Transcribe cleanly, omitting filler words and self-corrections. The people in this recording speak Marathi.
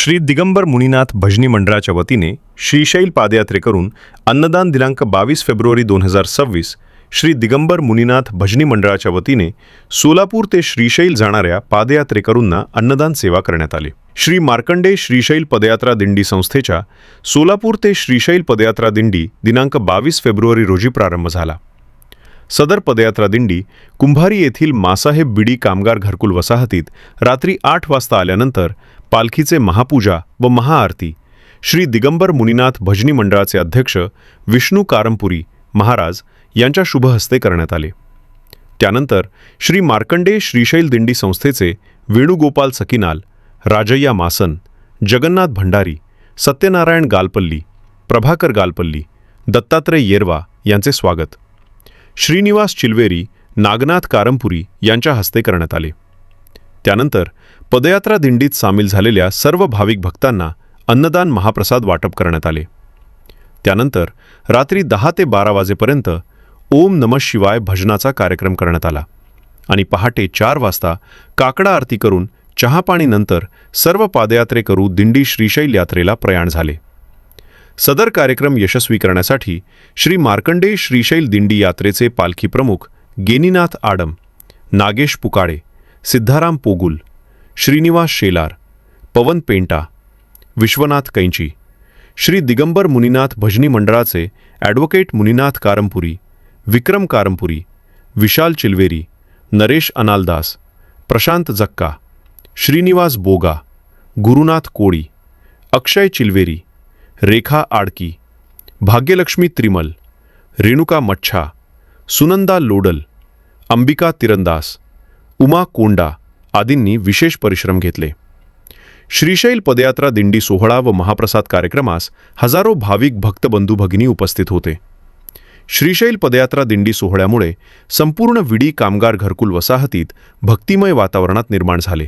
श्री दिगंबर मुनीनाथ भजनी मंडळाच्या वतीने श्रीशैल पादयात्रेकरून अन्नदान दिनांक 22 फेब्रुवारी 2026 श्री दिगंबर मुनीनाथ भजनी मंडळाच्या वतीने सोलापूर ते श्रीशैल जाणाऱ्या पादयात्रेकरूंना अन्नदान सेवा करण्यात आली। श्री मार्कंडेय श्रीशैल पदयात्रा दिंडी संस्थेच्या सोलापूर ते श्रीशैल पदयात्रा दिंडी दिनांक 22 फेब्रुवारी रोजी प्रारंभ झाला। सदर पदयात्रा दिंडी कुंभारी येथील मासाहेब बिडी कामगार घरकुल वसाहतीत रात्री 8 वाजता आल्यानंतर पालखीचे महापूजा व महाआरती श्री दिगंबर मुनीनाथ भजनी मंडळाचे अध्यक्ष विष्णू कारंपुरी महाराज यांच्या शुभ हस्ते करण्यात आले। त्यानंतर श्री मार्कंडेय श्रीशैल दिंडी संस्थेचे वेणुगोपाल सकीनाल, राजय्या मासन, जगन्नाथ भंडारी, सत्यनारायण गालपल्ली, प्रभाकर गालपल्ली, दत्तात्रय येरवा यांचे स्वागत श्रीनिवास चिलवेरी, नागनाथ कारंपुरी यांच्या हस्ते करण्यात आले। त्यानंतर पदयात्रा दिंडीत सामील झालेल्या सर्व भाविक भक्तांना अन्नदान महाप्रसाद वाटप करण्यात आले। त्यानंतर रात्री 10 ते 12 वाजेपर्यंत ओम नमः शिवाय भजनाचा कार्यक्रम करण्यात आला आणि पहाटे 4 वाजता काकडा आरती करून चहापाणीनंतर सर्व पादयात्रेकरू दिंडी श्रीशैल यात्रेला प्रयाण झाले। सदर कार्यक्रम यशस्वी करण्यासाठी श्री मार्कंडेय श्रीशैल दिंडी यात्रेचे पालखी प्रमुख गेनीनाथ आडम, नागेश पुकाळे, सिद्धाराम पोगुल, श्रीनिवास शेलार, पवन पेंटा, विश्वनाथ कैंची, श्री दिगंबर मुनीनाथ भजनी मंडळाचे ॲडव्होकेट मुनीनाथ कारंपुरी, विक्रम कारंपुरी, विशाल चिलवेरी, नरेश अनालदास, प्रशांत जक्का, श्रीनिवास बोगा, गुरुनाथ कोळी, अक्षय चिलवेरी, रेखा आडकी, भाग्यलक्ष्मी त्रिमल, रेणुका मच्छा, सुनंदा लोडल, अंबिका तिरंदास, उमा कोंडा आदींनी विशेष परिश्रम घेतले। श्रीशैल पदयात्रा दिंडी सोहळा व महाप्रसाद कार्यक्रमास हजारो भाविक भक्त बंधू भगिनी उपस्थित होते। श्रीशैल पदयात्रा दिंडी सोहळ्यामुळे संपूर्ण विडी कामगार घरकुल वसाहतीत भक्तिमय वातावरणात निर्माण झाले।